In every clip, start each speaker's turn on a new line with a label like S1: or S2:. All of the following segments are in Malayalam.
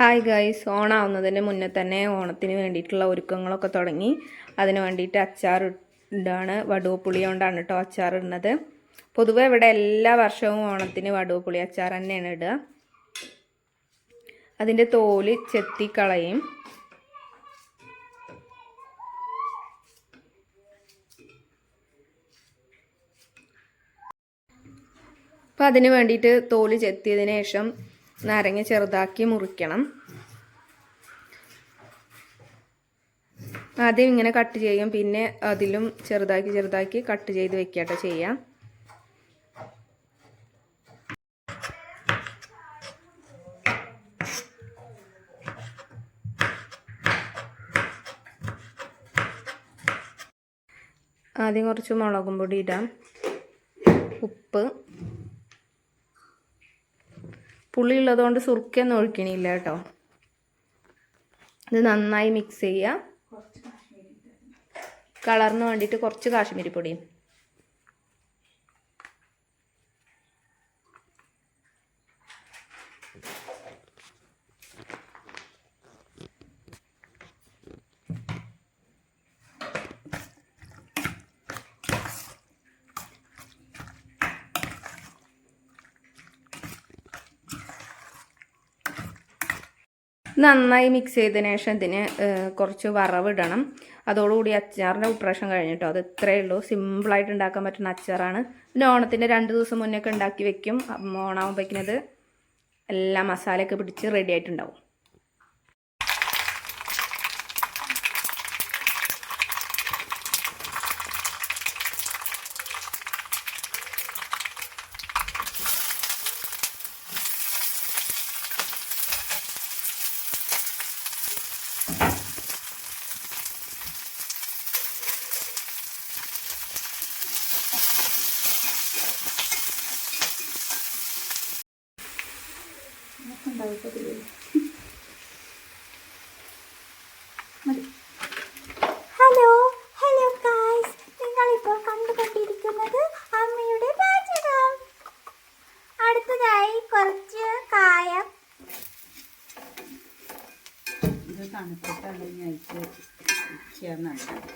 S1: ഹായ് ഗൈസ്, ഓണാവുന്നതിന് മുന്നേ തന്നെ ഓണത്തിന് വേണ്ടിയിട്ടുള്ള ഒരുക്കങ്ങളൊക്കെ തുടങ്ങി. അതിന് വേണ്ടിയിട്ട് അച്ചാർ ഇടാണ്. വടുവപ്പുളി കൊണ്ടാണ് കേട്ടോ അച്ചാർ ഇടുന്നത്. പൊതുവെ ഇവിടെ എല്ലാ വർഷവും ഓണത്തിന് വടുവപ്പുളി അച്ചാർ തന്നെയാണ് ഇടുക. അതിൻ്റെ തോല് ചെത്തിക്കളയും. അപ്പം അതിന് വേണ്ടിയിട്ട് തോല് ചെത്തിയതിന് ശേഷം നാരങ്ങ ചെറുതാക്കി മുറിക്കണം. ആദ്യം ഇങ്ങനെ കട്ട് ചെയ്യും, പിന്നെ അതിലും ചെറുതാക്കി കട്ട് ചെയ്ത് വെക്കട്ടെ ചെയ്യാം. ആദ്യം കുറച്ച് മുളകും പൊടി ഇടാം, ഉപ്പ്. പുളി ഉള്ളതുകൊണ്ട് സുർക്കൊന്നും ഒഴിക്കണില്ല കേട്ടോ. ഇത് നന്നായി മിക്സ് ചെയ്യുക. കളറിന് വേണ്ടിയിട്ട് കുറച്ച് കാശ്മീരി പൊടിയും. നന്നായി മിക്സ് ചെയ്തതിന് ശേഷം ഇതിന് കുറച്ച് വറവിടണം. അതോടുകൂടി അച്ചാറിൻ്റെ ഉപ്രാവശ്യം കഴിഞ്ഞിട്ടോ. അത് ഇത്രയേ ഉള്ളൂ. സിമ്പിളായിട്ട് ഉണ്ടാക്കാൻ പറ്റുന്ന അച്ചാറാണ്. പിന്നെ ഓണത്തിൻ്റെ 2 ദിവസം മുന്നേ ഒക്കെ ഉണ്ടാക്കി വെക്കും. ഓണാകുമ്പോഴേക്കിനത് എല്ലാ മസാലയൊക്കെ പിടിച്ച് റെഡി ആയിട്ടുണ്ടാവും.
S2: ഹലോ ഗായ്സ്, നിങ്ങളിപ്പോൾ കണ്ടുകൊണ്ടിരിക്കുന്നത് അമ്മയുടെ പാചകം. അടുത്തതായി കുറച്ച് കായം.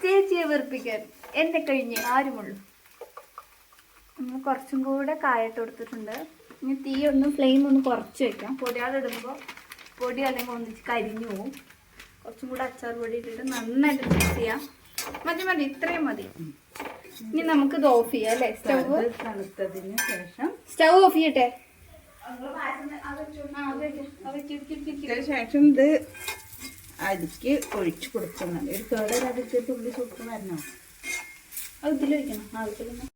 S2: ചേച്ചിയെ വെറുപ്പിക്കാൻ എന്നെ കഴിഞ്ഞ് ആരുമുള്ളൂ. നമ്മൾ കുറച്ചും കൂടെ കായിട്ട് കൊടുത്തിട്ടുണ്ട്. ഇനി തീ ഫ്ലെയിം ഒന്ന് കുറച്ച് വെക്കാം. പൊടിയാളിടുമ്പോൾ പൊടി അല്ലെങ്കിൽ ഒന്നിച്ച് കരിഞ്ഞു പോവും. കുറച്ചും കൂടെ അച്ചാർ പൊടി ഇട്ടിട്ട് നന്നായിട്ട് മിക്സ് ചെയ്യാം. മതി, ഇത്രയും മതി. ഇനി നമുക്ക് ഇത് ഓഫ് ചെയ്യാം അല്ലേ? സ്റ്റവ് തണുത്തതിന് ശേഷം സ്റ്റവ് ഓഫ് ചെയ്യട്ടെ.
S3: ശേഷം ഇത് അരിക്ക് ഒഴിച്ചു കൊടുക്കുന്നുണ്ട്. ഒരു കേടൊരു തുള്ളി സുട്ട് വരണോ?
S2: അത് ഇതിൽ വയ്ക്കണം. ആവശ്യമില്ല.